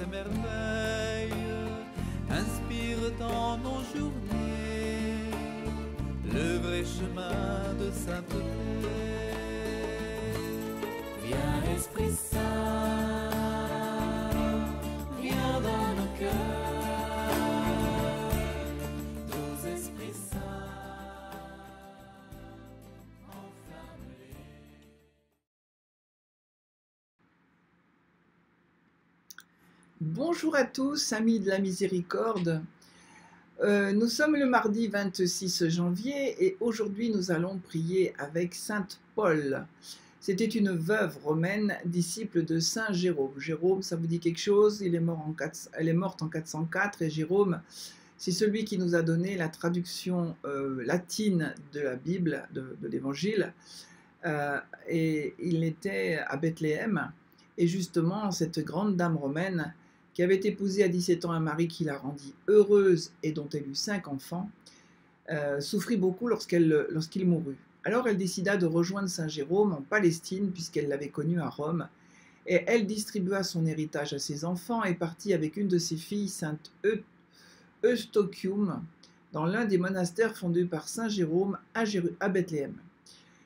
merveilles, inspire dans nos journées le vrai chemin de sainteté. Viens Esprit Saint, viens dans nos cœurs, doux Esprit Saint, enflamme-les. Bonjour à tous, amis de la miséricorde. Nous sommes le mardi 26 janvier et aujourd'hui nous allons prier avec Sainte Paule. C'était une veuve romaine, disciple de Saint Jérôme. Jérôme, ça vous dit quelque chose? Elle est morte en 404 et Jérôme, c'est celui qui nous a donné la traduction latine de la Bible, de l'Évangile. Et il était à Bethléem. Et justement, cette grande dame romaine, qui avait épousé à 17 ans un mari qui la rendit heureuse et dont elle eut 5 enfants, souffrit beaucoup lorsqu'il mourut. Alors elle décida de rejoindre Saint Jérôme en Palestine, puisqu'elle l'avait connu à Rome, et elle distribua son héritage à ses enfants et partit avec une de ses filles, Sainte Eustochium, dans l'un des monastères fondés par Saint Jérôme à Bethléem.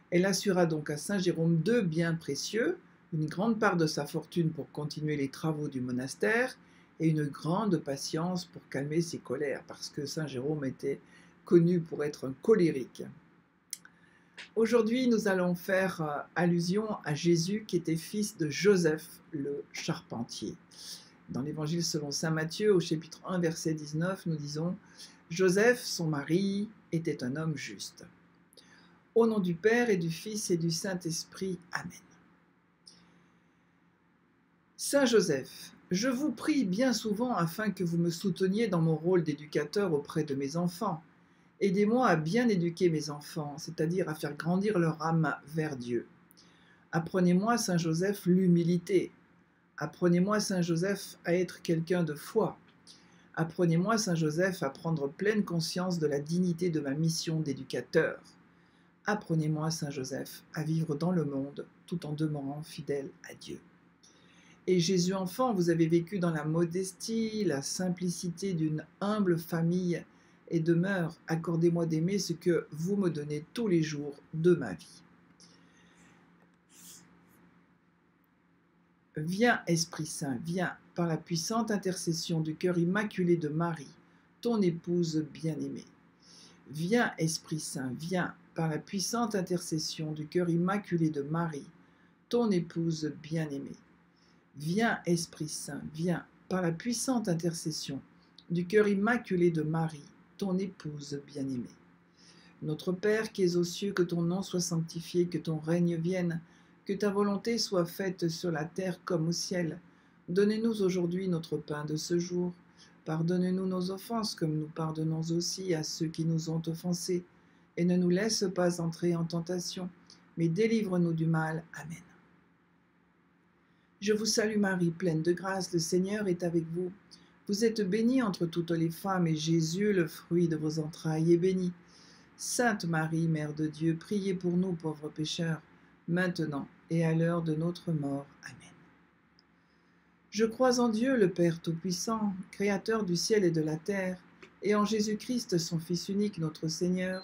Elle assura donc à Saint Jérôme 2 biens précieux, une grande part de sa fortune pour continuer les travaux du monastère et une grande patience pour calmer ses colères, parce que Saint Jérôme était connu pour être un colérique. Aujourd'hui, nous allons faire allusion à Jésus qui était fils de Joseph le charpentier. Dans l'Évangile selon saint Matthieu, au chapitre 1, verset 19, nous disons « Joseph, son mari, était un homme juste. » Au nom du Père et du Fils et du Saint-Esprit. Amen. Saint Joseph, je vous prie bien souvent afin que vous me souteniez dans mon rôle d'éducateur auprès de mes enfants. Aidez-moi à bien éduquer mes enfants, c'est-à-dire à faire grandir leur âme vers Dieu. Apprenez-moi, Saint Joseph, l'humilité. Apprenez-moi, Saint Joseph, à être quelqu'un de foi. Apprenez-moi, Saint Joseph, à prendre pleine conscience de la dignité de ma mission d'éducateur. Apprenez-moi, Saint Joseph, à vivre dans le monde tout en demeurant fidèle à Dieu. Et Jésus enfant, vous avez vécu dans la modestie, la simplicité d'une humble famille et demeure. Accordez-moi d'aimer ce que vous me donnez tous les jours de ma vie. Viens, Esprit Saint, viens, par la puissante intercession du cœur immaculé de Marie, ton épouse bien-aimée. Viens, Esprit Saint, viens, par la puissante intercession du cœur immaculé de Marie, ton épouse bien-aimée. Viens, Esprit Saint, viens, par la puissante intercession du cœur immaculé de Marie, ton épouse bien-aimée. Notre Père qui es aux cieux, que ton nom soit sanctifié, que ton règne vienne, que ta volonté soit faite sur la terre comme au ciel. Donnez-nous aujourd'hui notre pain de ce jour. Pardonne-nous nos offenses, comme nous pardonnons aussi à ceux qui nous ont offensés. Et ne nous laisse pas entrer en tentation, mais délivre-nous du mal. Amen. Je vous salue Marie, pleine de grâce, le Seigneur est avec vous. Vous êtes bénie entre toutes les femmes, et Jésus, le fruit de vos entrailles, est béni. Sainte Marie, Mère de Dieu, priez pour nous pauvres pécheurs, maintenant et à l'heure de notre mort. Amen. Je crois en Dieu, le Père Tout-Puissant, Créateur du ciel et de la terre, et en Jésus-Christ, son Fils unique, notre Seigneur,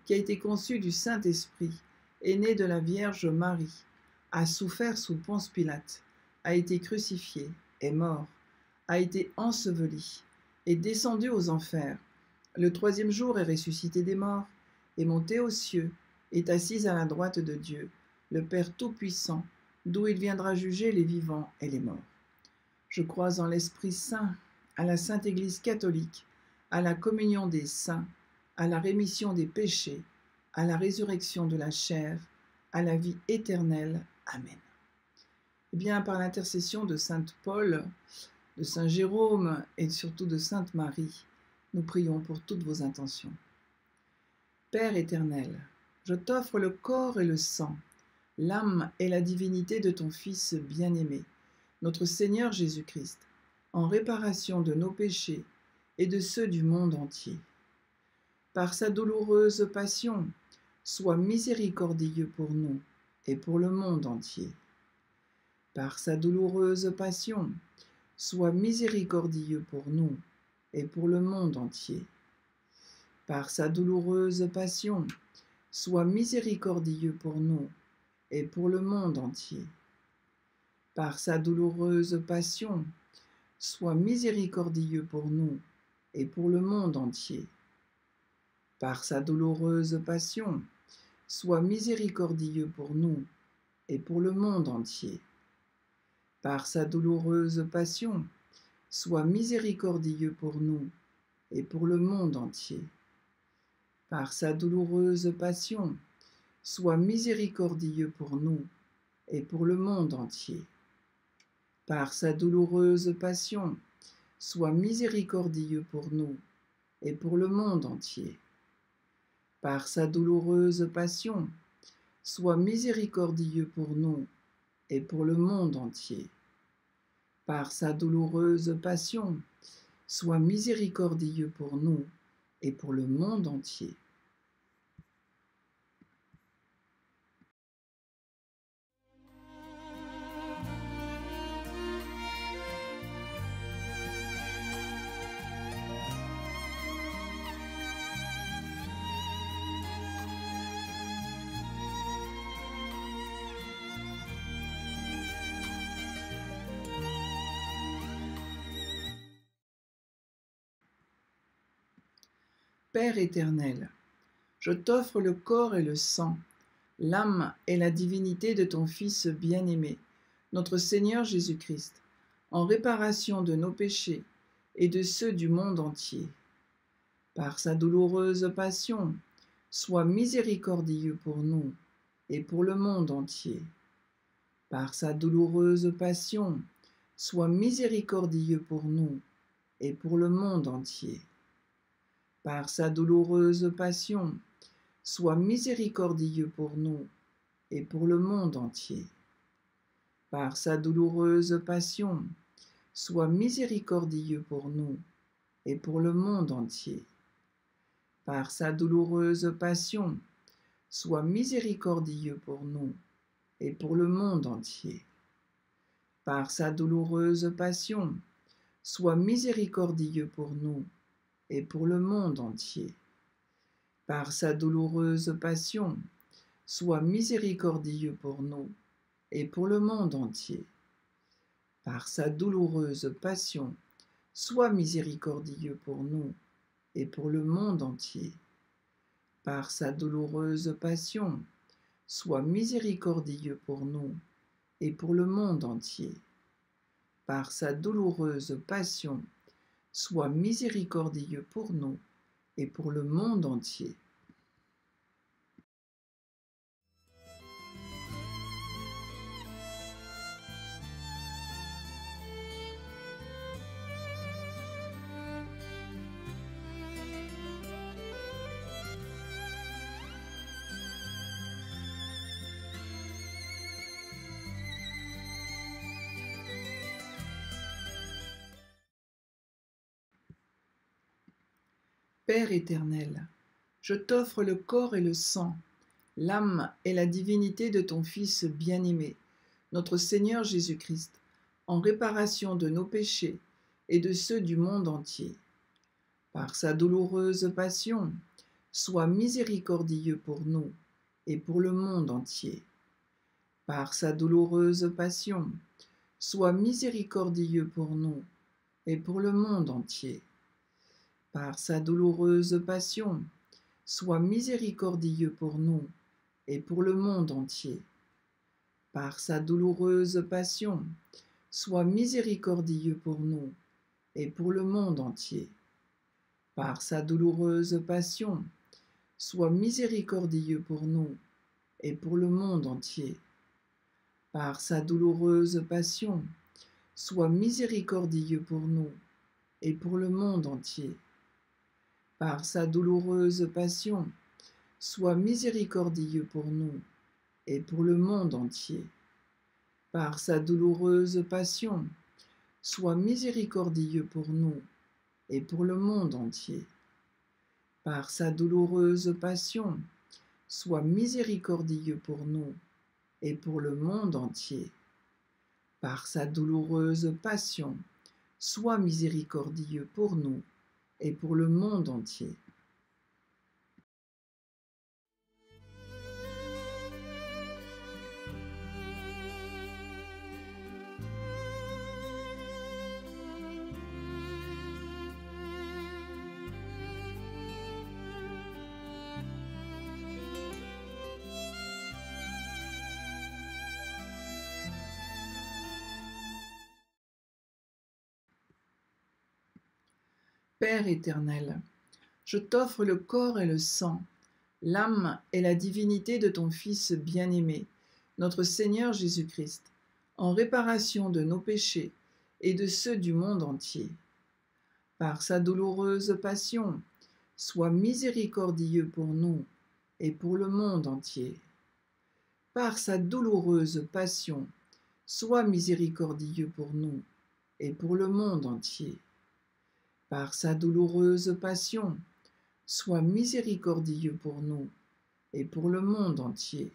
qui a été conçu du Saint-Esprit, est né de la Vierge Marie, a souffert sous Ponce Pilate, a été crucifié, est mort, a été enseveli, est descendu aux enfers, le 3e jour est ressuscité des morts, est monté aux cieux, est assis à la droite de Dieu, le Père Tout-Puissant, d'où il viendra juger les vivants et les morts. Je crois en l'Esprit Saint, à la Sainte Église catholique, à la communion des saints, à la rémission des péchés, à la résurrection de la chair, à la vie éternelle. Amen. Eh bien, par l'intercession de Sainte Paule, de Saint Jérôme et surtout de Sainte Marie, nous prions pour toutes vos intentions. Père éternel, je t'offre le corps et le sang, l'âme et la divinité de ton Fils bien-aimé, notre Seigneur Jésus-Christ, en réparation de nos péchés et de ceux du monde entier. Par sa douloureuse passion, sois miséricordieux pour nous et pour le monde entier. Par sa douloureuse passion, sois miséricordieux pour nous et pour le monde entier. Par sa douloureuse passion, sois miséricordieux pour nous et pour le monde entier. Par sa douloureuse passion, sois miséricordieux pour nous et pour le monde entier. Par sa douloureuse passion, sois miséricordieux pour nous et pour le monde entier. Par sa douloureuse passion, sois miséricordieux pour nous et pour le monde entier. Par sa douloureuse passion, sois miséricordieux pour nous et pour le monde entier. Par sa douloureuse passion, sois miséricordieux pour nous et pour le monde entier. Par sa douloureuse passion, sois miséricordieux pour nous et pour le monde entier. Par sa douloureuse passion, sois miséricordieux pour nous et pour le monde entier. Père éternel, je t'offre le corps et le sang, l'âme et la divinité de ton Fils bien-aimé, notre Seigneur Jésus-Christ, en réparation de nos péchés et de ceux du monde entier. Par sa douloureuse passion, sois miséricordieux pour nous et pour le monde entier. Par sa douloureuse passion, sois miséricordieux pour nous et pour le monde entier. Par sa douloureuse passion, sois miséricordieux pour nous et pour le monde entier. Par sa douloureuse passion, sois miséricordieux pour nous et pour le monde entier. Par sa douloureuse passion, sois miséricordieux pour nous et pour le monde entier. Par sa douloureuse passion, sois miséricordieux pour nous et pour le monde entier. Par sa douloureuse passion, sois miséricordieux pour nous et pour le monde entier. Par sa douloureuse passion, sois miséricordieux pour nous et pour le monde entier. Par sa douloureuse passion, sois miséricordieux pour nous et pour le monde entier. Par sa douloureuse passion, sois miséricordieux pour nous et pour le monde entier. Père éternel, je t'offre le corps et le sang, l'âme et la divinité de ton Fils bien-aimé, notre Seigneur Jésus-Christ, en réparation de nos péchés et de ceux du monde entier. Par sa douloureuse passion, sois miséricordieux pour nous et pour le monde entier. Par sa douloureuse passion, sois miséricordieux pour nous et pour le monde entier. Par sa douloureuse passion, sois miséricordieux pour nous et pour le monde entier. Par sa douloureuse passion, sois miséricordieux pour nous et pour le monde entier. Par sa douloureuse passion, sois miséricordieux pour nous et pour le monde entier. Par sa douloureuse passion, sois miséricordieux pour nous et pour le monde entier. Par sa douloureuse passion, sois miséricordieux pour nous et pour le monde entier. Par sa douloureuse passion, sois miséricordieux pour nous et pour le monde entier. Par sa douloureuse passion, sois miséricordieux pour nous et pour le monde entier. Par sa douloureuse passion, sois miséricordieux pour nous et pour le monde entier. Père éternel, je t'offre le corps et le sang, l'âme et la divinité de ton Fils bien-aimé, notre Seigneur Jésus-Christ, en réparation de nos péchés et de ceux du monde entier. Par sa douloureuse passion, sois miséricordieux pour nous et pour le monde entier. Par sa douloureuse passion, sois miséricordieux pour nous et pour le monde entier. Par sa douloureuse passion, sois miséricordieux pour nous et pour le monde entier.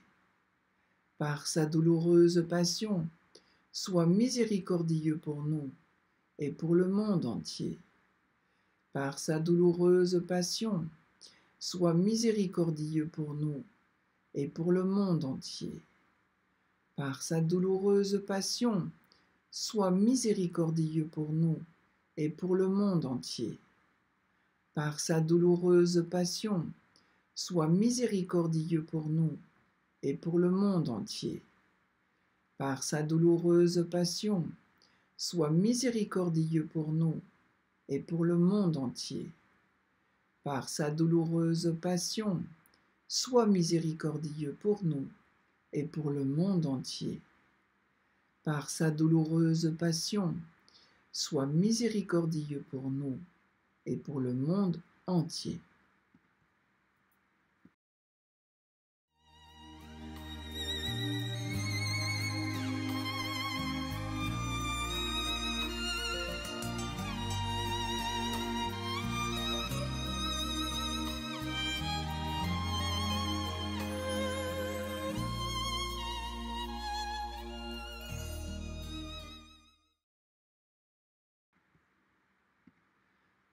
Par sa douloureuse passion, sois miséricordieux pour nous et pour le monde entier. Par sa douloureuse passion, sois miséricordieux pour nous et pour le monde entier. Par sa douloureuse passion, sois miséricordieux pour nous et pour le monde entier. Par sa douloureuse passion, sois miséricordieux pour nous et pour le monde entier. Par sa douloureuse passion, sois miséricordieux pour nous et pour le monde entier. Par sa douloureuse passion, sois miséricordieux pour nous et pour le monde entier. Par sa douloureuse passion, sois miséricordieux pour nous et pour le monde entier.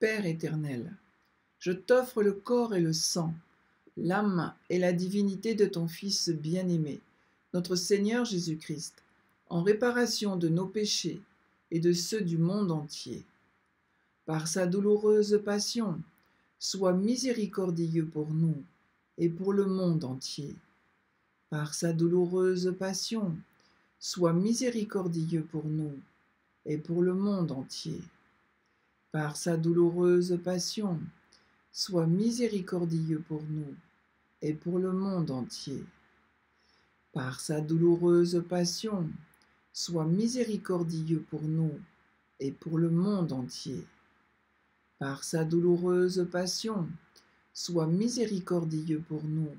Père éternel, je t'offre le corps et le sang, l'âme et la divinité de ton Fils bien-aimé, notre Seigneur Jésus-Christ, en réparation de nos péchés et de ceux du monde entier. Par sa douloureuse passion, sois miséricordieux pour nous et pour le monde entier. Par sa douloureuse passion, sois miséricordieux pour nous et pour le monde entier. Par sa douloureuse passion, sois miséricordieux pour nous et pour le monde entier. Par sa douloureuse passion, sois miséricordieux pour nous et pour le monde entier. Par sa douloureuse passion, sois miséricordieux pour nous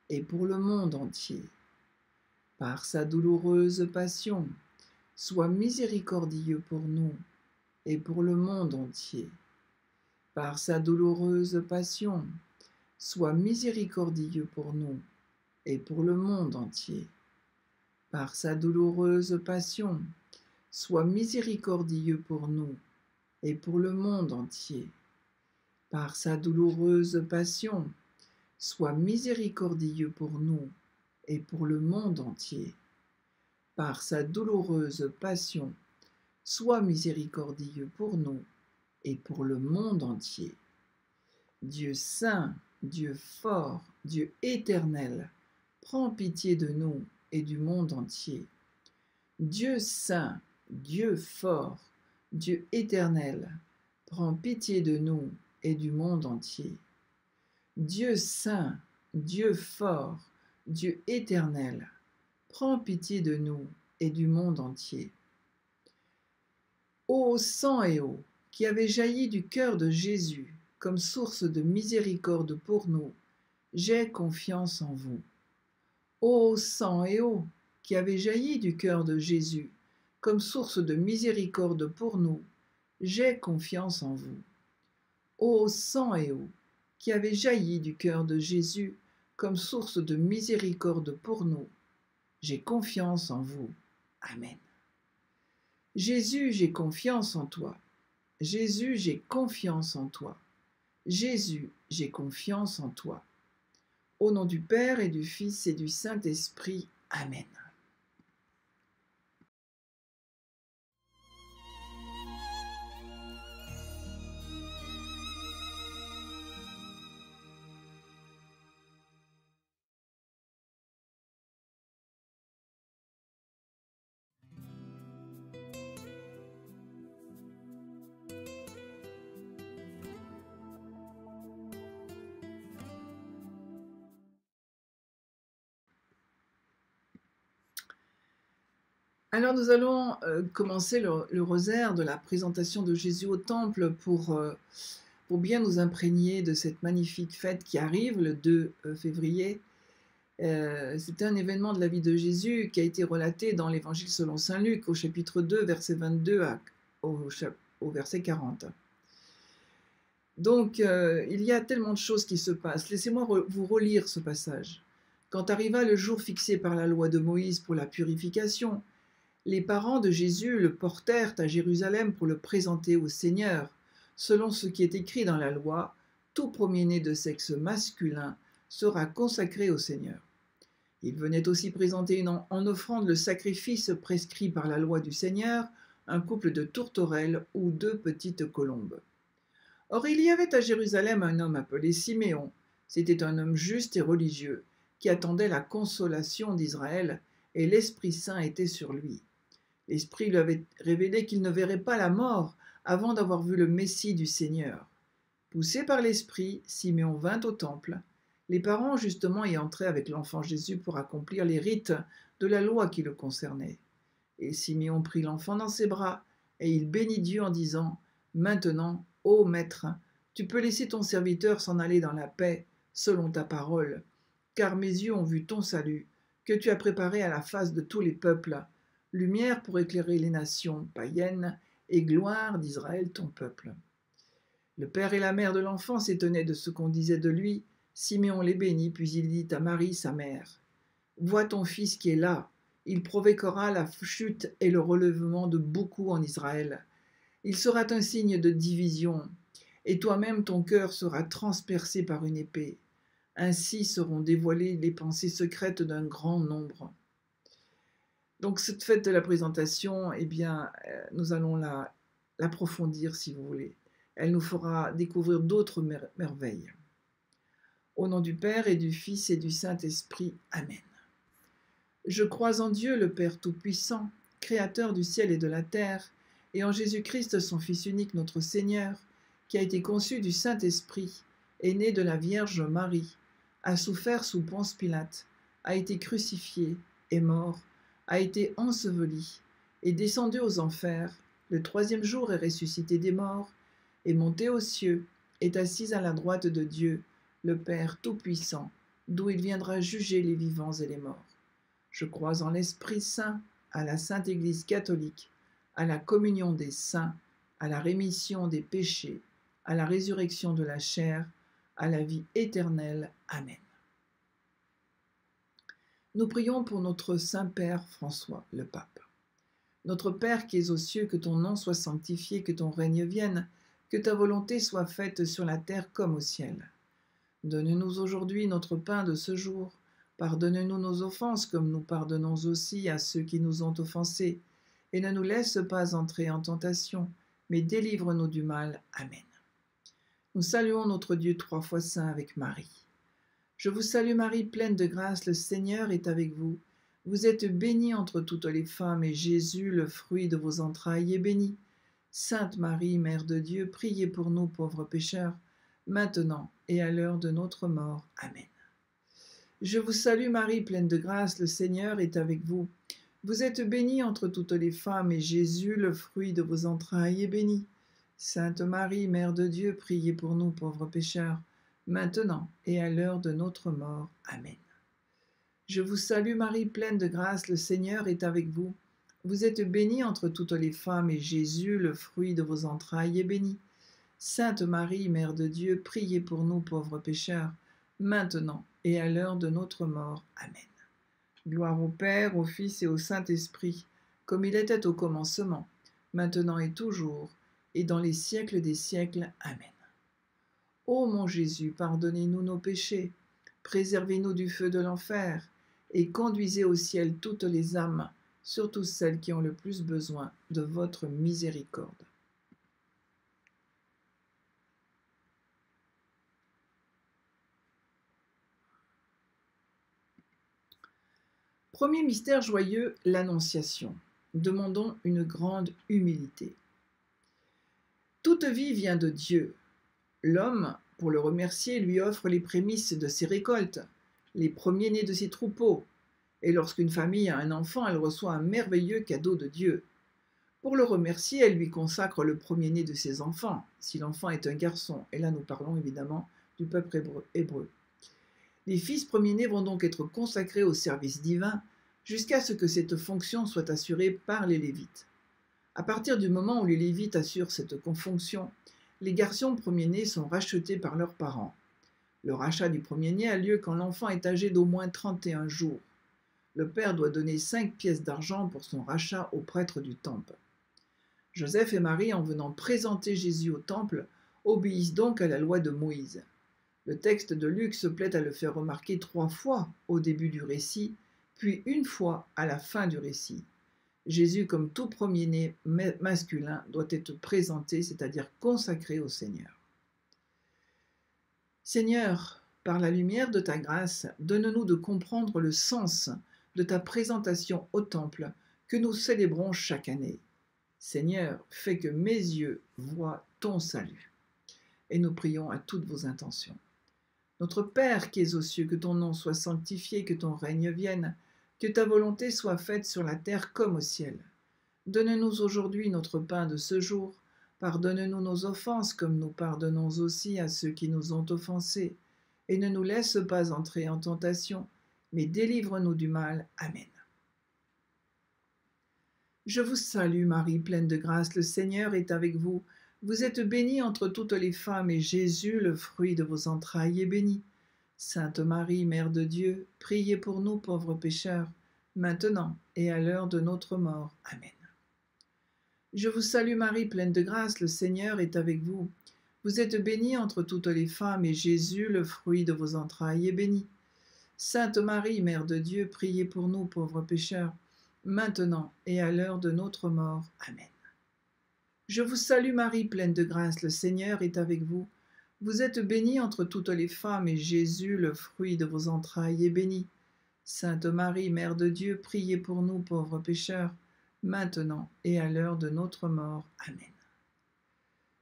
et pour le monde entier. Par sa douloureuse passion, sois miséricordieux pour nous et pour le monde entier. Par sa douloureuse passion, sois miséricordieux pour nous et pour le monde entier. Par sa douloureuse passion, sois miséricordieux pour nous et pour le monde entier. Par sa douloureuse passion, sois miséricordieux pour nous et pour le monde entier. Par sa douloureuse passion, sois miséricordieux pour nous et pour le monde entier. Dieu saint, Dieu fort, Dieu éternel, prends pitié de nous et du monde entier. Dieu saint, Dieu fort, Dieu éternel, prends pitié de nous et du monde entier. Dieu saint, Dieu fort, Dieu éternel, prends pitié de nous et du monde entier. Ô sang et eau, qui avez jailli du cœur de Jésus comme source de miséricorde pour nous, j'ai confiance en vous. Ô sang et eau, qui avez jailli du cœur de Jésus comme source de miséricorde pour nous, j'ai confiance en vous. Ô sang et eau, qui avez jailli du cœur de Jésus comme source de miséricorde pour nous, j'ai confiance en vous. Amen. Jésus, j'ai confiance en toi. Jésus, j'ai confiance en toi. Jésus, j'ai confiance en toi. Au nom du Père et du Fils et du Saint-Esprit. Amen. Alors nous allons commencer le rosaire de la présentation de Jésus au temple pour bien nous imprégner de cette magnifique fête qui arrive le 2 février. C'est un événement de la vie de Jésus qui a été relaté dans l'Évangile selon saint Luc au chapitre 2, verset 22 au verset 40. Donc il y a tellement de choses qui se passent. Laissez-moi vous relire ce passage. Quand arriva le jour fixé par la loi de Moïse pour la purification, les parents de Jésus le portèrent à Jérusalem pour le présenter au Seigneur. Selon ce qui est écrit dans la loi, tout premier-né de sexe masculin sera consacré au Seigneur. Il venait aussi présenter en offrande le sacrifice prescrit par la loi du Seigneur, un couple de tourterelles ou 2 petites colombes. Or il y avait à Jérusalem un homme appelé Siméon. C'était un homme juste et religieux, qui attendait la consolation d'Israël, et l'Esprit Saint était sur lui. L'Esprit lui avait révélé qu'il ne verrait pas la mort avant d'avoir vu le Messie du Seigneur. Poussé par l'Esprit, Siméon vint au temple, les parents justement y entraient avec l'enfant Jésus pour accomplir les rites de la loi qui le concernaient. Et Siméon prit l'enfant dans ses bras, et il bénit Dieu en disant « Maintenant, ô Maître, tu peux laisser ton serviteur s'en aller dans la paix, selon ta parole, car mes yeux ont vu ton salut, que tu as préparé à la face de tous les peuples, lumière pour éclairer les nations païennes et gloire d'Israël ton peuple. » Le père et la mère de l'enfant s'étonnaient de ce qu'on disait de lui. Siméon les bénit, puis il dit à Marie, sa mère, « Vois ton fils qui est là, il provoquera la chute et le relèvement de beaucoup en Israël. Il sera un signe de division, et toi-même ton cœur sera transpercé par une épée. Ainsi seront dévoilées les pensées secrètes d'un grand nombre. » Donc cette fête de la présentation, eh bien, nous allons l'approfondir si vous voulez. Elle nous fera découvrir d'autres merveilles. Au nom du Père et du Fils et du Saint-Esprit. Amen. Je crois en Dieu, le Père Tout-Puissant, Créateur du ciel et de la terre, et en Jésus-Christ, son Fils unique, notre Seigneur, qui a été conçu du Saint-Esprit, est né de la Vierge Marie, a souffert sous Ponce Pilate, a été crucifié, est mort, a été enseveli, est descendu aux enfers, le 3e jour est ressuscité des morts, est monté aux cieux, est assis à la droite de Dieu, le Père Tout-Puissant, d'où il viendra juger les vivants et les morts. Je crois en l'Esprit Saint, à la Sainte Église catholique, à la communion des saints, à la rémission des péchés, à la résurrection de la chair, à la vie éternelle. Amen. Nous prions pour notre Saint-Père François, le Pape. Notre Père qui es aux cieux, que ton nom soit sanctifié, que ton règne vienne, que ta volonté soit faite sur la terre comme au ciel. Donne-nous aujourd'hui notre pain de ce jour. Pardonne-nous nos offenses comme nous pardonnons aussi à ceux qui nous ont offensés. Et ne nous laisse pas entrer en tentation, mais délivre-nous du mal. Amen. Nous saluons notre Dieu 3 fois saint avec Marie. Je vous salue Marie, pleine de grâce, le Seigneur est avec vous. Vous êtes bénie entre toutes les femmes, et Jésus, le fruit de vos entrailles, est béni. Sainte Marie, Mère de Dieu, priez pour nous pauvres pécheurs, maintenant et à l'heure de notre mort. Amen. Je vous salue Marie, pleine de grâce, le Seigneur est avec vous. Vous êtes bénie entre toutes les femmes, et Jésus, le fruit de vos entrailles, est béni. Sainte Marie, Mère de Dieu, priez pour nous pauvres pécheurs, maintenant et à l'heure de notre mort. Amen. Je vous salue Marie, pleine de grâce, le Seigneur est avec vous. Vous êtes bénie entre toutes les femmes, et Jésus, le fruit de vos entrailles, est béni. Sainte Marie, Mère de Dieu, priez pour nous pauvres pécheurs, maintenant et à l'heure de notre mort. Amen. Gloire au Père, au Fils et au Saint-Esprit, comme il était au commencement, maintenant et toujours, et dans les siècles des siècles. Amen. Ô mon Jésus, pardonnez-nous nos péchés, préservez-nous du feu de l'enfer, et conduisez au ciel toutes les âmes, surtout celles qui ont le plus besoin de votre miséricorde. Premier mystère joyeux, l'Annonciation. Demandons une grande humilité. Toute vie vient de Dieu. L'homme, pour le remercier, lui offre les prémices de ses récoltes, les premiers-nés de ses troupeaux. Et lorsqu'une famille a un enfant, elle reçoit un merveilleux cadeau de Dieu. Pour le remercier, elle lui consacre le premier-né de ses enfants, si l'enfant est un garçon. Et là, nous parlons évidemment du peuple hébreu. Les fils premiers-nés vont donc être consacrés au service divin jusqu'à ce que cette fonction soit assurée par les Lévites. À partir du moment où les Lévites assurent cette fonction, les garçons premiers-nés sont rachetés par leurs parents. Le rachat du premier-né a lieu quand l'enfant est âgé d'au moins 31 jours. Le père doit donner 5 pièces d'argent pour son rachat au prêtre du temple. Joseph et Marie, en venant présenter Jésus au temple, obéissent donc à la loi de Moïse. Le texte de Luc se plaît à le faire remarquer 3 fois au début du récit, puis une fois à la fin du récit. Jésus, comme tout premier-né masculin, doit être présenté, c'est-à-dire consacré au Seigneur. Seigneur, par la lumière de ta grâce, donne-nous de comprendre le sens de ta présentation au temple que nous célébrons chaque année. Seigneur, fais que mes yeux voient ton salut. Et nous prions à toutes vos intentions. Notre Père qui es aux cieux, que ton nom soit sanctifié, que ton règne vienne, que ta volonté soit faite sur la terre comme au ciel. Donne-nous aujourd'hui notre pain de ce jour. Pardonne-nous nos offenses comme nous pardonnons aussi à ceux qui nous ont offensés. Et ne nous laisse pas entrer en tentation, mais délivre-nous du mal. Amen. Je vous salue Marie, pleine de grâce, le Seigneur est avec vous. Vous êtes bénie entre toutes les femmes, et Jésus, le fruit de vos entrailles, est béni. Sainte Marie, Mère de Dieu, priez pour nous pauvres pécheurs, maintenant et à l'heure de notre mort. Amen. Je vous salue Marie, pleine de grâce, le Seigneur est avec vous. Vous êtes bénie entre toutes les femmes, et Jésus, le fruit de vos entrailles, est béni. Sainte Marie, Mère de Dieu, priez pour nous pauvres pécheurs, maintenant et à l'heure de notre mort. Amen. Je vous salue Marie, pleine de grâce, le Seigneur est avec vous. Vous êtes bénie entre toutes les femmes, et Jésus, le fruit de vos entrailles, est béni. Sainte Marie, Mère de Dieu, priez pour nous pauvres pécheurs, maintenant et à l'heure de notre mort. Amen.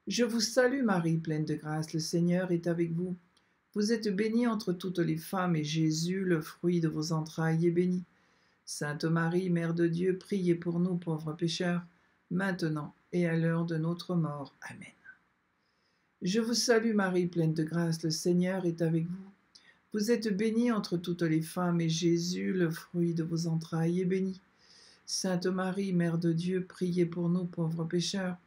Je vous salue Marie, pleine de grâce, le Seigneur est avec vous. Vous êtes bénie entre toutes les femmes, et Jésus, le fruit de vos entrailles, est béni. Sainte Marie, Mère de Dieu, priez pour nous pauvres pécheurs, maintenant et à l'heure de notre mort. Amen. Je vous salue Marie, pleine de grâce, le Seigneur est avec vous. Vous êtes bénie entre toutes les femmes, et Jésus, le fruit de vos entrailles, est béni. Sainte Marie, Mère de Dieu, priez pour nous pauvres pécheurs,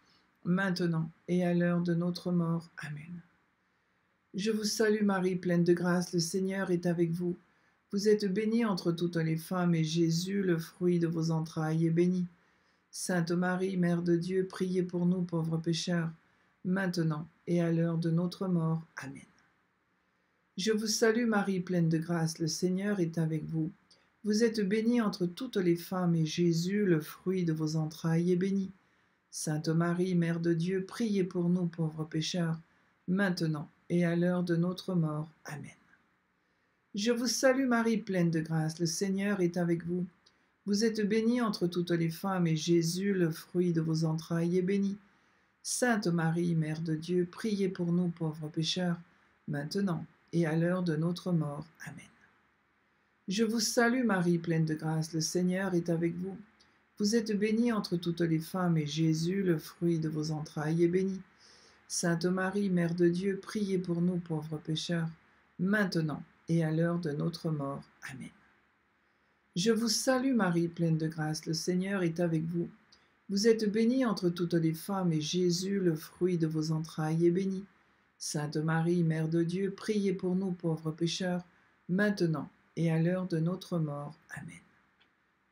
maintenant et à l'heure de notre mort. Amen. Je vous salue Marie, pleine de grâce, le Seigneur est avec vous. Vous êtes bénie entre toutes les femmes, et Jésus, le fruit de vos entrailles, est béni. Sainte Marie, Mère de Dieu, priez pour nous pauvres pécheurs, maintenant et à l'heure de notre mort. Amen. Je vous salue Marie, pleine de grâce, le Seigneur est avec vous. Vous êtes bénie entre toutes les femmes, et Jésus, le fruit de vos entrailles, est béni. Sainte Marie, Mère de Dieu, priez pour nous pauvres pécheurs, maintenant et à l'heure de notre mort. Amen. Je vous salue Marie, pleine de grâce, le Seigneur est avec vous. Vous êtes bénie entre toutes les femmes, et Jésus, le fruit de vos entrailles, est béni. Sainte Marie, Mère de Dieu, priez pour nous pauvres pécheurs, maintenant et à l'heure de notre mort. Amen. Je vous salue Marie, pleine de grâce, le Seigneur est avec vous. Vous êtes bénie entre toutes les femmes, et Jésus, le fruit de vos entrailles, est béni. Sainte Marie, Mère de Dieu, priez pour nous pauvres pécheurs, maintenant et à l'heure de notre mort. Amen. Je vous salue Marie, pleine de grâce, le Seigneur est avec vous. Vous êtes bénie entre toutes les femmes, et Jésus, le fruit de vos entrailles, est béni. Sainte Marie, Mère de Dieu, priez pour nous pauvres pécheurs, maintenant et à l'heure de notre mort. Amen.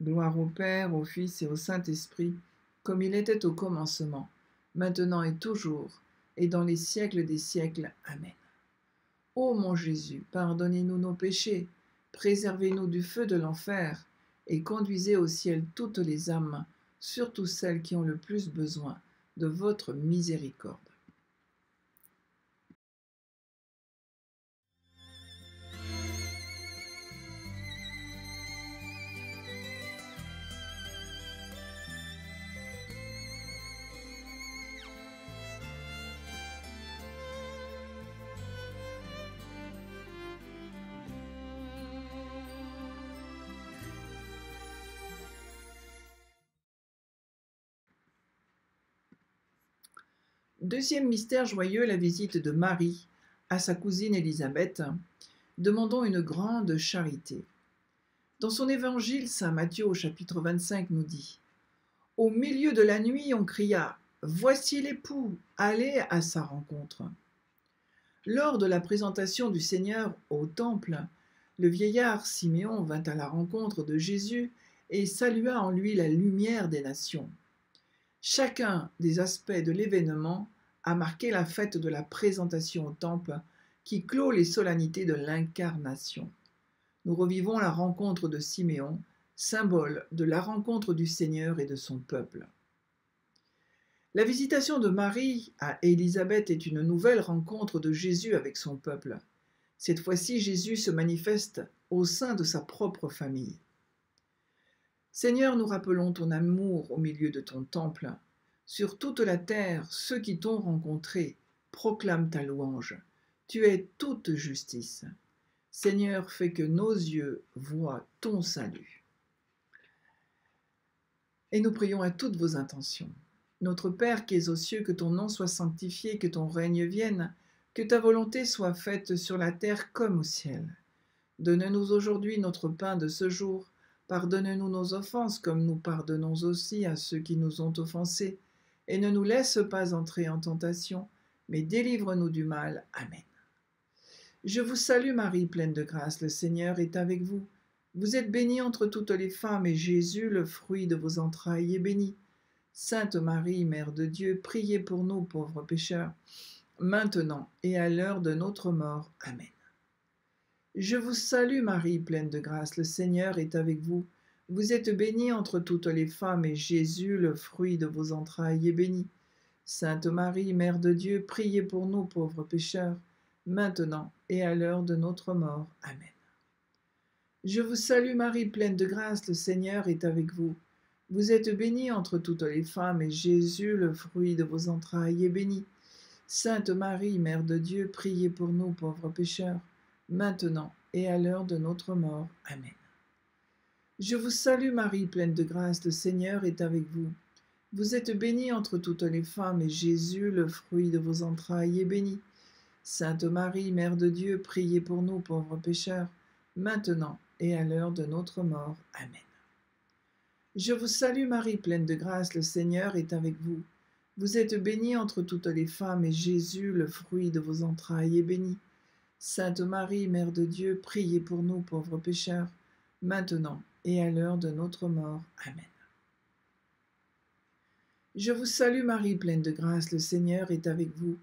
Gloire au Père, au Fils et au Saint-Esprit, comme il était au commencement, maintenant et toujours, et dans les siècles des siècles. Amen. Ô mon Jésus, pardonnez-nous nos péchés, préservez-nous du feu de l'enfer, et conduisez au ciel toutes les âmes, surtout celles qui ont le plus besoin de votre miséricorde. Deuxième mystère joyeux, la visite de Marie à sa cousine Élisabeth. Demandons une grande charité. Dans son évangile, saint Matthieu au chapitre 25 nous dit « Au milieu de la nuit, on cria « Voici l'époux, allez à sa rencontre ». Lors de la présentation du Seigneur au temple, le vieillard Siméon vint à la rencontre de Jésus et salua en lui la lumière des nations. Chacun des aspects de l'événement a marqué la fête de la présentation au temple qui clôt les solennités de l'incarnation. Nous revivons la rencontre de Siméon, symbole de la rencontre du Seigneur et de son peuple. La visitation de Marie à Élisabeth est une nouvelle rencontre de Jésus avec son peuple. Cette fois-ci, Jésus se manifeste au sein de sa propre famille. Seigneur, nous rappelons ton amour au milieu de ton temple. Sur toute la terre, ceux qui t'ont rencontré proclament ta louange. Tu es toute justice. Seigneur, fais que nos yeux voient ton salut. Et nous prions à toutes vos intentions. Notre Père qui es aux cieux, que ton nom soit sanctifié, que ton règne vienne, que ta volonté soit faite sur la terre comme au ciel. Donne-nous aujourd'hui notre pain de ce jour. Pardonne-nous nos offenses comme nous pardonnons aussi à ceux qui nous ont offensés. Et ne nous laisse pas entrer en tentation, mais délivre-nous du mal. Amen. Je vous salue Marie, pleine de grâce, le Seigneur est avec vous. Vous êtes bénie entre toutes les femmes, et Jésus, le fruit de vos entrailles, est béni. Sainte Marie, Mère de Dieu, priez pour nous pauvres pécheurs, maintenant et à l'heure de notre mort. Amen. Je vous salue Marie, pleine de grâce, le Seigneur est avec vous. Vous êtes bénie entre toutes les femmes, et Jésus, le fruit de vos entrailles, est béni. Sainte Marie, Mère de Dieu, priez pour nous pauvres pécheurs, maintenant et à l'heure de notre mort. Amen. Je vous salue Marie, pleine de grâce, le Seigneur est avec vous. Vous êtes bénie entre toutes les femmes, et Jésus, le fruit de vos entrailles, est béni. Sainte Marie, Mère de Dieu, priez pour nous pauvres pécheurs, maintenant et à l'heure de notre mort. Amen. Je vous salue Marie, pleine de grâce, le Seigneur est avec vous. Vous êtes bénie entre toutes les femmes, et Jésus, le fruit de vos entrailles, est béni. Sainte Marie, Mère de Dieu, priez pour nous pauvres pécheurs, maintenant et à l'heure de notre mort. Amen. Je vous salue Marie, pleine de grâce, le Seigneur est avec vous. Vous êtes bénie entre toutes les femmes, et Jésus, le fruit de vos entrailles, est béni. Sainte Marie, Mère de Dieu, priez pour nous pauvres pécheurs, maintenant et à l'heure de notre mort. Amen. Je vous salue Marie, pleine de grâce, le Seigneur est avec vous.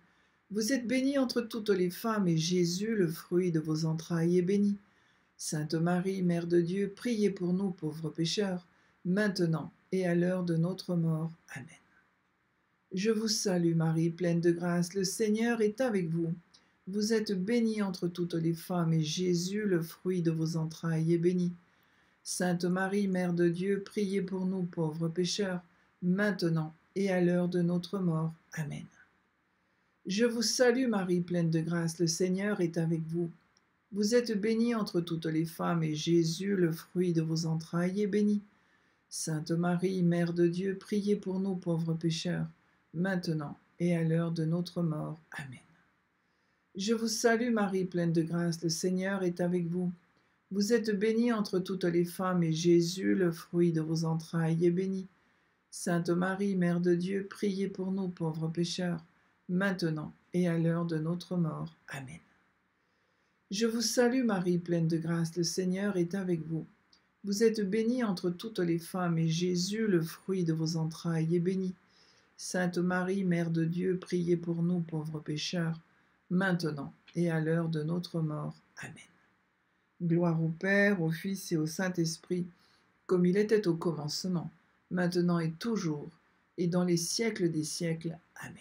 Vous êtes bénie entre toutes les femmes, et Jésus, le fruit de vos entrailles, est béni. Sainte Marie, Mère de Dieu, priez pour nous pauvres pécheurs, maintenant et à l'heure de notre mort. Amen. Je vous salue Marie, pleine de grâce, le Seigneur est avec vous. Vous êtes bénie entre toutes les femmes, et Jésus, le fruit de vos entrailles, est béni. Sainte Marie, Mère de Dieu, priez pour nous pauvres pécheurs, maintenant et à l'heure de notre mort. Amen. Je vous salue Marie, pleine de grâce, le Seigneur est avec vous. Vous êtes bénie entre toutes les femmes, et Jésus, le fruit de vos entrailles, est béni. Sainte Marie, Mère de Dieu, priez pour nous pauvres pécheurs, maintenant et à l'heure de notre mort. Amen. Je vous salue Marie, pleine de grâce, le Seigneur est avec vous. Vous êtes bénie entre toutes les femmes, et Jésus, le fruit de vos entrailles, est béni. Sainte Marie, Mère de Dieu, priez pour nous pauvres pécheurs, maintenant et à l'heure de notre mort. Amen. Je vous salue Marie, pleine de grâce, le Seigneur est avec vous. Vous êtes bénie entre toutes les femmes, et Jésus, le fruit de vos entrailles, est béni. Sainte Marie, Mère de Dieu, priez pour nous pauvres pécheurs, maintenant et à l'heure de notre mort. Amen. Gloire au Père, au Fils et au Saint-Esprit, comme il était au commencement, maintenant et toujours, et dans les siècles des siècles. Amen.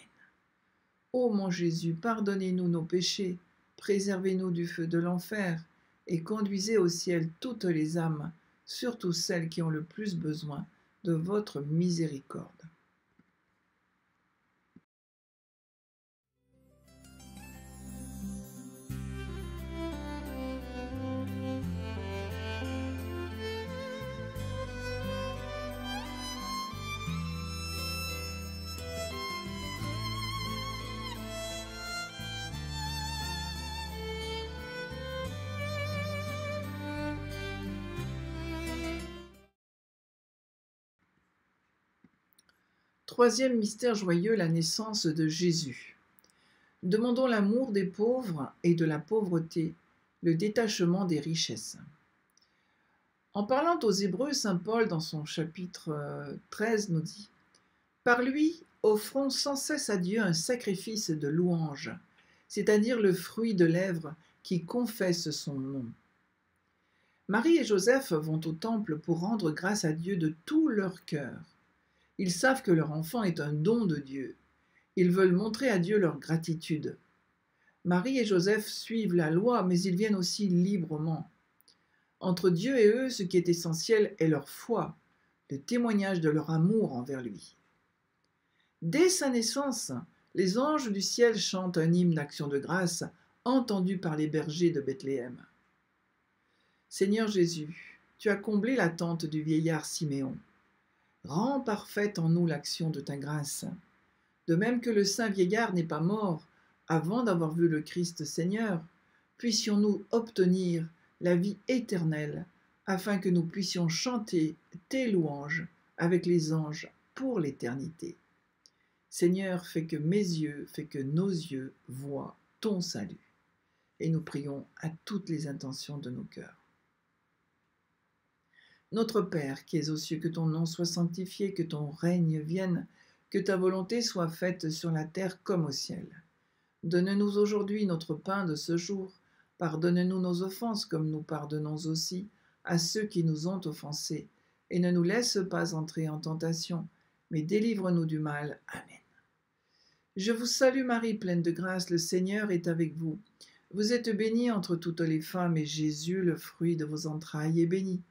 Ô mon Jésus, pardonnez-nous nos péchés, préservez-nous du feu de l'enfer, et conduisez au ciel toutes les âmes, surtout celles qui ont le plus besoin de votre miséricorde. Troisième mystère joyeux, la naissance de Jésus. Demandons l'amour des pauvres et de la pauvreté, le détachement des richesses. En parlant aux Hébreux, saint Paul, dans son chapitre 13, nous dit « Par lui, offrons sans cesse à Dieu un sacrifice de louange, c'est-à-dire le fruit de lèvres qui confesse son nom. » Marie et Joseph vont au temple pour rendre grâce à Dieu de tout leur cœur. Ils savent que leur enfant est un don de Dieu. Ils veulent montrer à Dieu leur gratitude. Marie et Joseph suivent la loi, mais ils viennent aussi librement. Entre Dieu et eux, ce qui est essentiel est leur foi, le témoignage de leur amour envers lui. Dès sa naissance, les anges du ciel chantent un hymne d'action de grâce entendu par les bergers de Bethléem. Seigneur Jésus, tu as comblé l'attente du vieillard Siméon. Rends parfaite en nous l'action de ta grâce. De même que le saint vieillard n'est pas mort avant d'avoir vu le Christ Seigneur, puissions-nous obtenir la vie éternelle, afin que nous puissions chanter tes louanges avec les anges pour l'éternité. Seigneur, fais que mes yeux, fais que nos yeux voient ton salut. Et nous prions à toutes les intentions de nos cœurs. Notre Père, qui es aux cieux, que ton nom soit sanctifié, que ton règne vienne, que ta volonté soit faite sur la terre comme au ciel. Donne-nous aujourd'hui notre pain de ce jour. Pardonne-nous nos offenses comme nous pardonnons aussi à ceux qui nous ont offensés. Et ne nous laisse pas entrer en tentation, mais délivre-nous du mal. Amen. Je vous salue Marie, pleine de grâce, le Seigneur est avec vous. Vous êtes bénie entre toutes les femmes, et Jésus, le fruit de vos entrailles, est béni.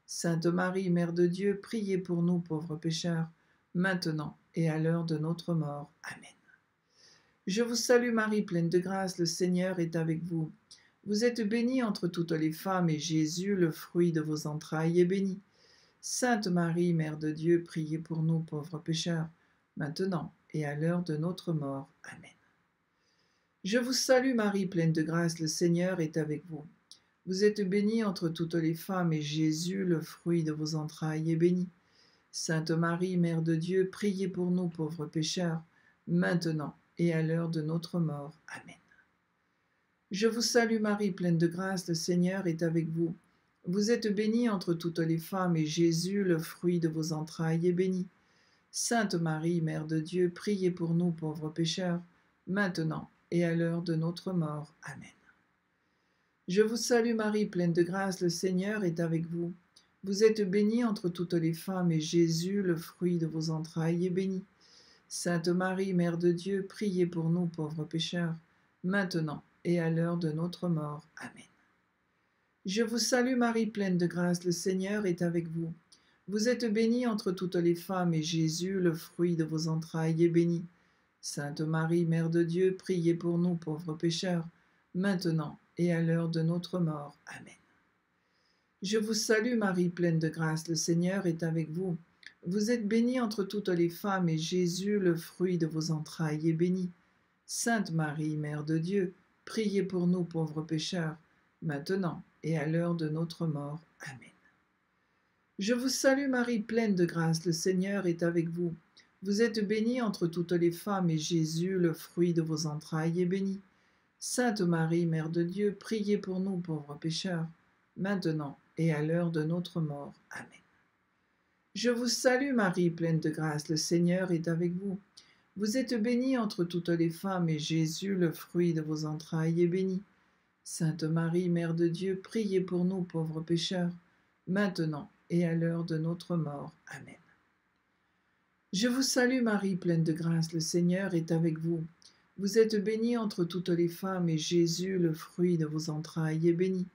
Sainte Marie, Mère de Dieu, priez pour nous pauvres pécheurs, maintenant et à l'heure de notre mort. Amen. Je vous salue Marie, pleine de grâce, le Seigneur est avec vous. Vous êtes bénie entre toutes les femmes, et Jésus, le fruit de vos entrailles, est béni. Sainte Marie, Mère de Dieu, priez pour nous pauvres pécheurs, maintenant et à l'heure de notre mort. Amen. Je vous salue Marie, pleine de grâce, le Seigneur est avec vous. Vous êtes bénie entre toutes les femmes, et Jésus, le fruit de vos entrailles, est béni. Sainte Marie, Mère de Dieu, priez pour nous pauvres pécheurs, maintenant et à l'heure de notre mort. Amen. Je vous salue Marie, pleine de grâce, le Seigneur est avec vous. Vous êtes bénie entre toutes les femmes, et Jésus, le fruit de vos entrailles, est béni. Sainte Marie, Mère de Dieu, priez pour nous pauvres pécheurs, maintenant et à l'heure de notre mort. Amen. Je vous salue Marie, pleine de grâce, le Seigneur est avec vous. Vous êtes bénie entre toutes les femmes, et Jésus, le fruit de vos entrailles, est béni. Sainte Marie, Mère de Dieu, priez pour nous pauvres pécheurs, maintenant et à l'heure de notre mort. Amen. Je vous salue Marie, pleine de grâce, le Seigneur est avec vous. Vous êtes bénie entre toutes les femmes, et Jésus, le fruit de vos entrailles, est béni. Sainte Marie, Mère de Dieu, priez pour nous pauvres pécheurs, maintenant et à l'heure de notre mort. Amen. Je vous salue Marie, pleine de grâce, le Seigneur est avec vous. Vous êtes bénie entre toutes les femmes, et Jésus, le fruit de vos entrailles, est béni. Sainte Marie, Mère de Dieu, priez pour nous pauvres pécheurs, maintenant et à l'heure de notre mort. Amen. Je vous salue Marie, pleine de grâce, le Seigneur est avec vous. Vous êtes bénie entre toutes les femmes, et Jésus, le fruit de vos entrailles, est béni. Sainte Marie, Mère de Dieu, priez pour nous pauvres pécheurs, maintenant et à l'heure de notre mort. Amen. Je vous salue Marie, pleine de grâce, le Seigneur est avec vous. Vous êtes bénie entre toutes les femmes, et Jésus, le fruit de vos entrailles, est béni. Sainte Marie, Mère de Dieu, priez pour nous pauvres pécheurs, maintenant et à l'heure de notre mort. Amen. Je vous salue Marie, pleine de grâce, le Seigneur est avec vous. Vous êtes bénie entre toutes les femmes, et Jésus, le fruit de vos entrailles, est béni.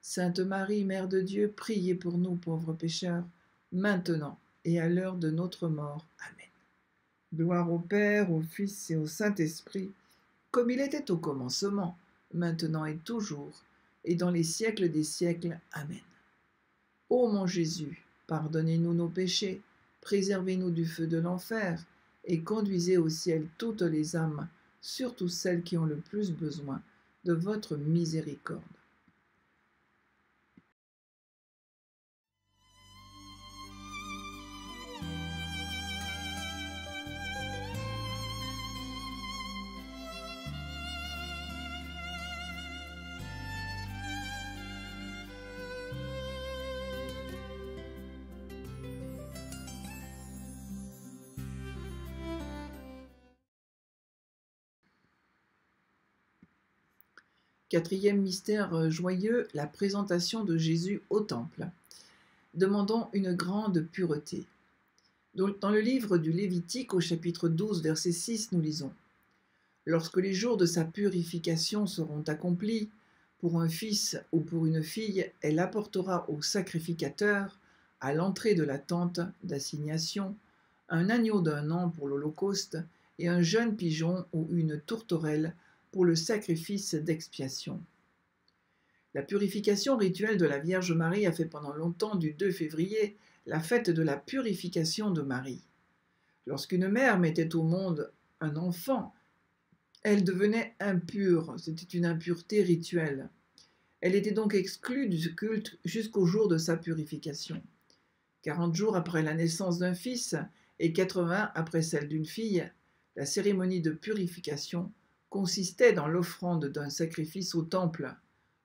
Sainte Marie, Mère de Dieu, priez pour nous pauvres pécheurs, maintenant et à l'heure de notre mort. Amen. Gloire au Père, au Fils et au Saint-Esprit, comme il était au commencement, maintenant et toujours, et dans les siècles des siècles. Amen. Ô mon Jésus, pardonnez-nous nos péchés, préservez-nous du feu de l'enfer, et conduisez au ciel toutes les âmes, surtout celles qui ont le plus besoin de votre miséricorde. Quatrième mystère joyeux, la présentation de Jésus au temple. Demandons une grande pureté. Dans le livre du Lévitique, au chapitre 12, verset 6, nous lisons « Lorsque les jours de sa purification seront accomplis, pour un fils ou pour une fille, elle apportera au sacrificateur, à l'entrée de la tente d'assignation, un agneau d'1 an pour l'holocauste et un jeune pigeon ou une tourterelle pour le sacrifice d'expiation. » La purification rituelle de la Vierge Marie a fait pendant longtemps du 2 février la fête de la purification de Marie. Lorsqu'une mère mettait au monde un enfant, elle devenait impure, c'était une impureté rituelle. Elle était donc exclue du culte jusqu'au jour de sa purification. 40 jours après la naissance d'un fils et 80 après celle d'une fille, la cérémonie de purification consistait dans l'offrande d'un sacrifice au temple,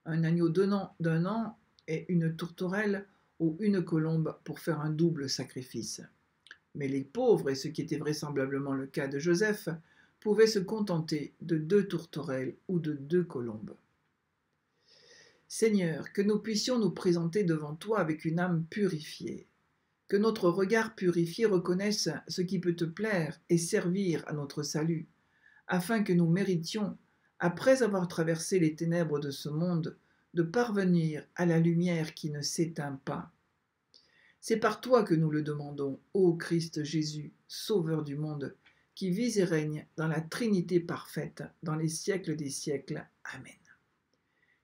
un agneau d'1 an et une tourterelle ou une colombe pour faire un double sacrifice. Mais les pauvres, et ce qui était vraisemblablement le cas de Joseph, pouvaient se contenter de 2 tourterelles ou de 2 colombes. Seigneur, que nous puissions nous présenter devant toi avec une âme purifiée, que notre regard purifié reconnaisse ce qui peut te plaire et servir à notre salut, afin que nous méritions, après avoir traversé les ténèbres de ce monde, de parvenir à la lumière qui ne s'éteint pas. C'est par toi que nous le demandons, ô Christ Jésus, Sauveur du monde, qui vis et règne dans la Trinité parfaite, dans les siècles des siècles. Amen.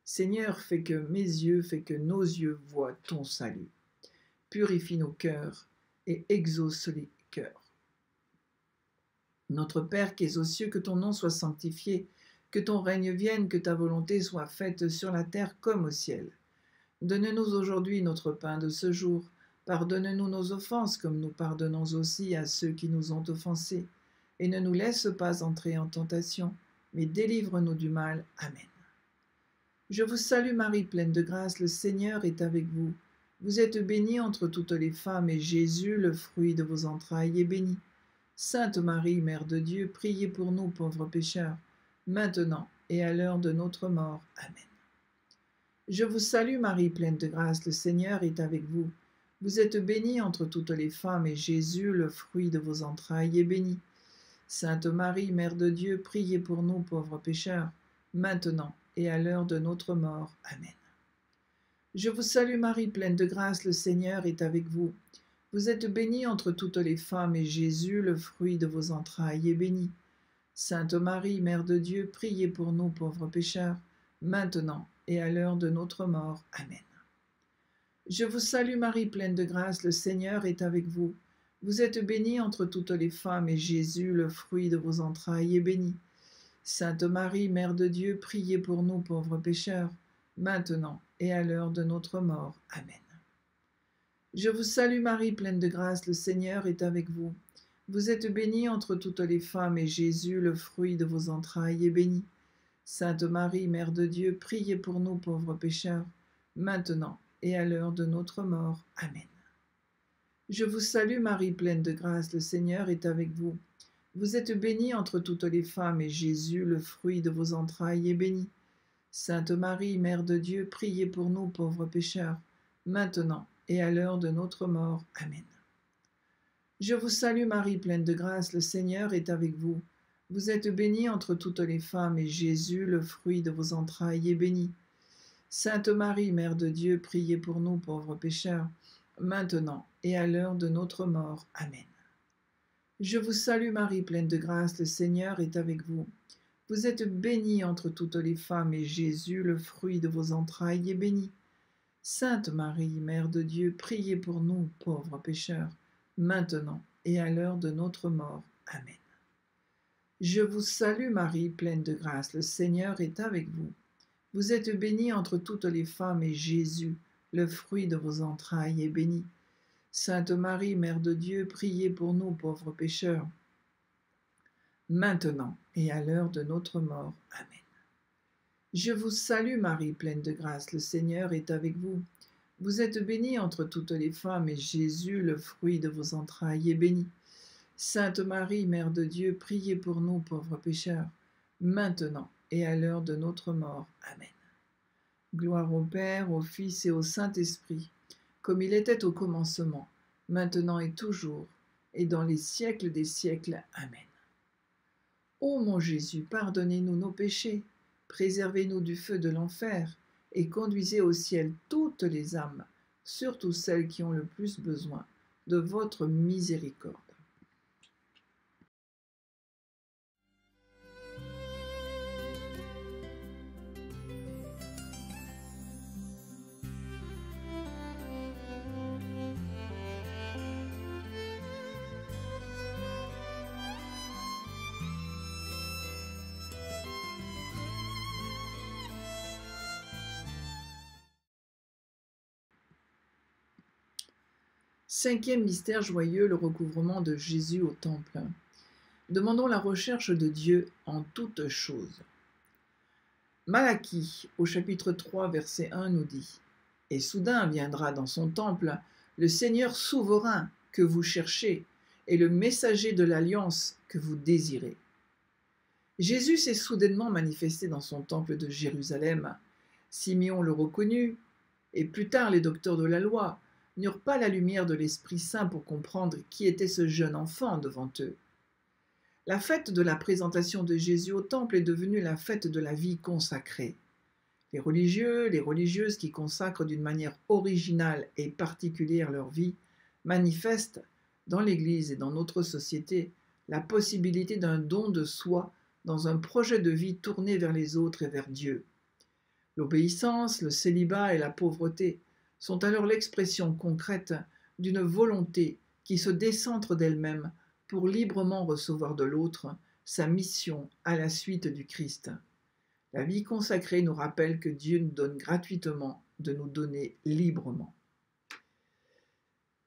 Seigneur, fais que mes yeux, fais que nos yeux voient ton salut. Purifie nos cœurs et exauce les cœurs. Notre Père qui es aux cieux, que ton nom soit sanctifié, que ton règne vienne, que ta volonté soit faite sur la terre comme au ciel. Donne-nous aujourd'hui notre pain de ce jour. Pardonne-nous nos offenses comme nous pardonnons aussi à ceux qui nous ont offensés. Et ne nous laisse pas entrer en tentation, mais délivre-nous du mal. Amen. Je vous salue Marie, pleine de grâce, le Seigneur est avec vous. Vous êtes bénie entre toutes les femmes, et Jésus, le fruit de vos entrailles, est béni. Sainte Marie, Mère de Dieu, priez pour nous pauvres pécheurs, maintenant et à l'heure de notre mort. Amen. Je vous salue Marie, pleine de grâce, le Seigneur est avec vous. Vous êtes bénie entre toutes les femmes, et Jésus, le fruit de vos entrailles, est béni. Sainte Marie, Mère de Dieu, priez pour nous pauvres pécheurs, maintenant et à l'heure de notre mort. Amen. Je vous salue Marie, pleine de grâce, le Seigneur est avec vous. Vous êtes bénie entre toutes les femmes, et Jésus, le fruit de vos entrailles, est béni. Sainte Marie, Mère de Dieu, priez pour nous pauvres pécheurs, maintenant et à l'heure de notre mort. Amen. Je vous salue Marie, pleine de grâce, le Seigneur est avec vous. Vous êtes bénie entre toutes les femmes, et Jésus, le fruit de vos entrailles, est béni. Sainte Marie, Mère de Dieu, priez pour nous pauvres pécheurs, maintenant et à l'heure de notre mort. Amen. Je vous salue Marie, pleine de grâce, le Seigneur est avec vous. Vous êtes bénie entre toutes les femmes, et Jésus, le fruit de vos entrailles, est béni. Sainte Marie, Mère de Dieu, priez pour nous pauvres pécheurs, maintenant et à l'heure de notre mort. Amen. Je vous salue Marie, pleine de grâce, le Seigneur est avec vous. Vous êtes bénie entre toutes les femmes, et Jésus, le fruit de vos entrailles, est béni. Sainte Marie, Mère de Dieu, priez pour nous pauvres pécheurs, maintenant et à l'heure de notre mort. Amen. Je vous salue Marie, pleine de grâce, le Seigneur est avec vous. Vous êtes bénie entre toutes les femmes, et Jésus, le fruit de vos entrailles, est béni. Sainte Marie, Mère de Dieu, priez pour nous pauvres pécheurs, maintenant et à l'heure de notre mort. Amen. Je vous salue Marie, pleine de grâce, le Seigneur est avec vous. Vous êtes bénie entre toutes les femmes, et Jésus, le fruit de vos entrailles, est béni. Sainte Marie, Mère de Dieu, priez pour nous pauvres pécheurs, maintenant et à l'heure de notre mort. Amen. Je vous salue Marie, pleine de grâce, le Seigneur est avec vous. Vous êtes bénie entre toutes les femmes, et Jésus, le fruit de vos entrailles, est béni. Sainte Marie, Mère de Dieu, priez pour nous pauvres pécheurs, maintenant et à l'heure de notre mort. Amen. Je vous salue Marie, pleine de grâce, le Seigneur est avec vous. Vous êtes bénie entre toutes les femmes, et Jésus, le fruit de vos entrailles, est béni. Sainte Marie, Mère de Dieu, priez pour nous pauvres pécheurs, maintenant et à l'heure de notre mort. Amen. Gloire au Père, au Fils et au Saint-Esprit, comme il était au commencement, maintenant et toujours, et dans les siècles des siècles. Amen. Ô mon Jésus, pardonnez-nous nos péchés, préservez-nous du feu de l'enfer, et conduisez au ciel toutes les âmes, surtout celles qui ont le plus besoin de votre miséricorde. Cinquième mystère joyeux, le recouvrement de Jésus au temple. Demandons la recherche de Dieu en toutes choses. Malachie, au chapitre 3, verset 1, nous dit « Et soudain viendra dans son temple le Seigneur souverain que vous cherchez et le messager de l'alliance que vous désirez. » Jésus s'est soudainement manifesté dans son temple de Jérusalem. Simeon le reconnut, et plus tard les docteurs de la loi n'eurent pas la lumière de l'Esprit Saint pour comprendre qui était ce jeune enfant devant eux. La fête de la présentation de Jésus au temple est devenue la fête de la vie consacrée. Les religieux, les religieuses qui consacrent d'une manière originale et particulière leur vie manifestent, dans l'Église et dans notre société, la possibilité d'un don de soi dans un projet de vie tourné vers les autres et vers Dieu. L'obéissance, le célibat et la pauvreté sont alors l'expression concrète d'une volonté qui se décentre d'elle-même pour librement recevoir de l'autre sa mission à la suite du Christ. La vie consacrée nous rappelle que Dieu nous donne gratuitement de nous donner librement.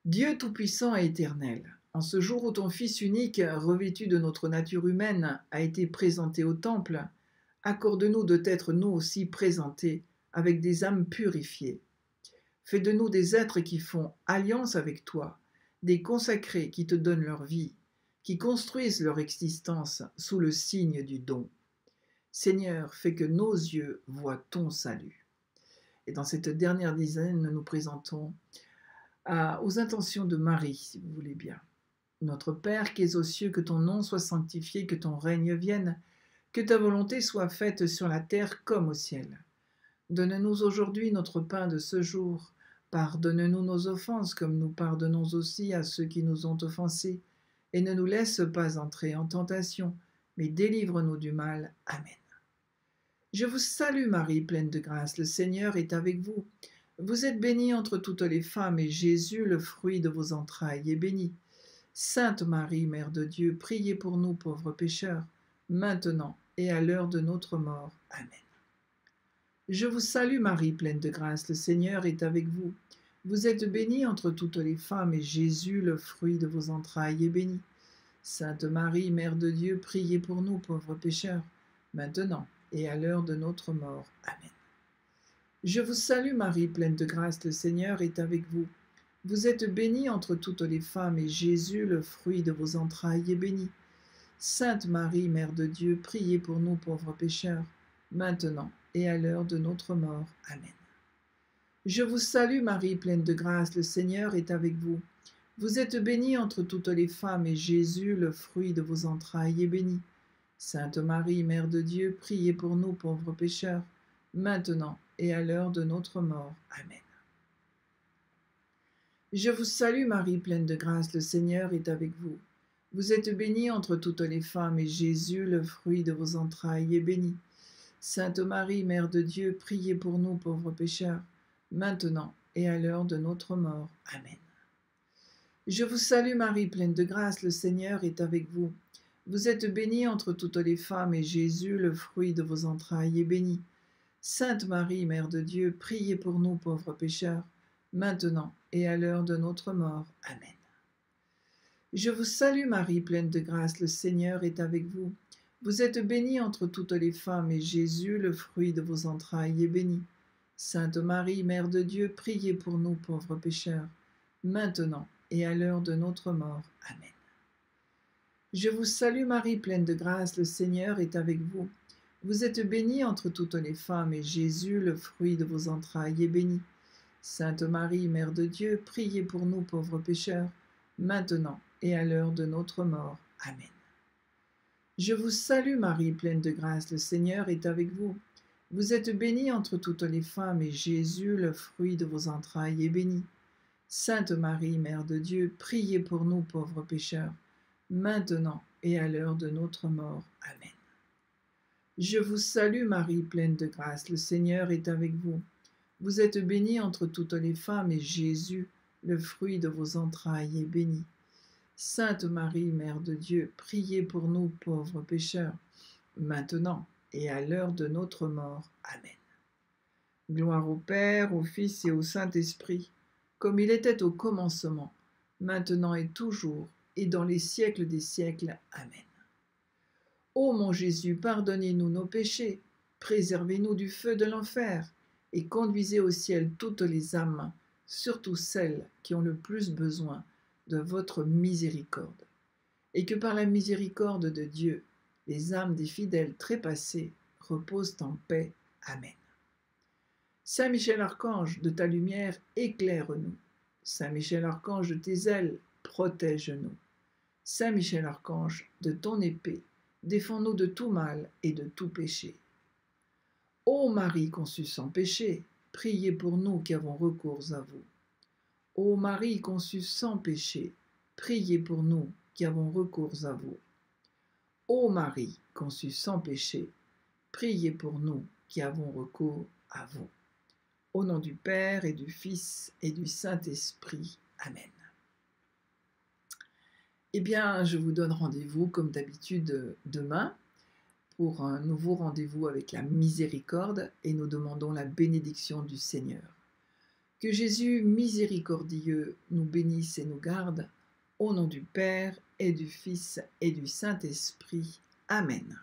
Dieu Tout-Puissant et Éternel, en ce jour où ton Fils unique, revêtu de notre nature humaine, a été présenté au temple, accorde-nous de t'être nous aussi présentés avec des âmes purifiées. Fais de nous des êtres qui font alliance avec toi, des consacrés qui te donnent leur vie, qui construisent leur existence sous le signe du don. Seigneur, fais que nos yeux voient ton salut. Et dans cette dernière dizaine, nous nous présentons aux intentions de Marie, si vous voulez bien. Notre Père qui es aux cieux, que ton nom soit sanctifié, que ton règne vienne, que ta volonté soit faite sur la terre comme au ciel. Donne-nous aujourd'hui notre pain de ce jour. Pardonne-nous nos offenses comme nous pardonnons aussi à ceux qui nous ont offensés. Et ne nous laisse pas entrer en tentation, mais délivre-nous du mal. Amen. Je vous salue Marie, pleine de grâce, le Seigneur est avec vous. Vous êtes bénie entre toutes les femmes, et Jésus, le fruit de vos entrailles, est béni. Sainte Marie, Mère de Dieu, priez pour nous pauvres pécheurs, maintenant et à l'heure de notre mort. Amen. Je vous salue Marie, pleine de grâce, le Seigneur est avec vous. Vous êtes bénie entre toutes les femmes, et Jésus, le fruit de vos entrailles, est béni. Sainte Marie, Mère de Dieu, priez pour nous pauvres pécheurs, maintenant et à l'heure de notre mort. Amen. Je vous salue Marie, pleine de grâce, le Seigneur est avec vous. Vous êtes bénie entre toutes les femmes, et Jésus, le fruit de vos entrailles, est béni. Sainte Marie, Mère de Dieu, priez pour nous pauvres pécheurs, maintenant et à l'heure de notre mort. Amen. Je vous salue Marie, pleine de grâce, le Seigneur est avec vous. Vous êtes bénie entre toutes les femmes, et Jésus, le fruit de vos entrailles, est béni. Sainte Marie, Mère de Dieu, priez pour nous pauvres pécheurs, maintenant et à l'heure de notre mort. Amen. Je vous salue Marie, pleine de grâce, le Seigneur est avec vous. Vous êtes bénie entre toutes les femmes, et Jésus, le fruit de vos entrailles, est béni. Sainte Marie, Mère de Dieu, priez pour nous pauvres pécheurs, maintenant et à l'heure de notre mort. Amen. Je vous salue Marie, pleine de grâce, le Seigneur est avec vous. Vous êtes bénie entre toutes les femmes, et Jésus, le fruit de vos entrailles, est béni. Sainte Marie, Mère de Dieu, priez pour nous pauvres pécheurs, maintenant et à l'heure de notre mort. Amen. Je vous salue Marie, pleine de grâce, le Seigneur est avec vous. Vous êtes bénie entre toutes les femmes, et Jésus, le fruit de vos entrailles, est béni. Sainte Marie, Mère de Dieu, priez pour nous pauvres pécheurs, maintenant et à l'heure de notre mort. Amen. Je vous salue Marie, pleine de grâce, le Seigneur est avec vous. Vous êtes bénie entre toutes les femmes, et Jésus, le fruit de vos entrailles, est béni. Sainte Marie, Mère de Dieu, priez pour nous pauvres pécheurs, maintenant et à l'heure de notre mort. Amen. Je vous salue Marie, pleine de grâce, le Seigneur est avec vous. Vous êtes bénie entre toutes les femmes, et Jésus, le fruit de vos entrailles, est béni. Sainte Marie, Mère de Dieu, priez pour nous pauvres pécheurs, maintenant et à l'heure de notre mort. Amen. Je vous salue Marie, pleine de grâce, le Seigneur est avec vous. Vous êtes bénie entre toutes les femmes, et Jésus, le fruit de vos entrailles, est béni. Sainte Marie, Mère de Dieu, priez pour nous pauvres pécheurs, maintenant et à l'heure de notre mort. Amen. Gloire au Père, au Fils et au Saint-Esprit, comme il était au commencement, maintenant et toujours, et dans les siècles des siècles. Amen. Ô mon Jésus, pardonnez-nous nos péchés, préservez-nous du feu de l'enfer, et conduisez au ciel toutes les âmes, surtout celles qui ont le plus besoin de votre miséricorde. Et que par la miséricorde de Dieu, les âmes des fidèles trépassés reposent en paix. Amen. Saint Michel Archange, de ta lumière, éclaire-nous. Saint Michel Archange, de tes ailes, protège-nous. Saint Michel Archange, de ton épée, défends-nous de tout mal et de tout péché. Ô Marie conçue sans péché, priez pour nous qui avons recours à vous. Ô Marie conçue sans péché, priez pour nous qui avons recours à vous. Ô Marie conçue sans péché, priez pour nous qui avons recours à vous. Au nom du Père et du Fils et du Saint-Esprit. Amen. Eh bien, je vous donne rendez-vous comme d'habitude demain pour un nouveau rendez-vous avec la miséricorde, et nous demandons la bénédiction du Seigneur. Que Jésus miséricordieux nous bénisse et nous garde, au nom du Père et du Fils et du Saint-Esprit. Amen.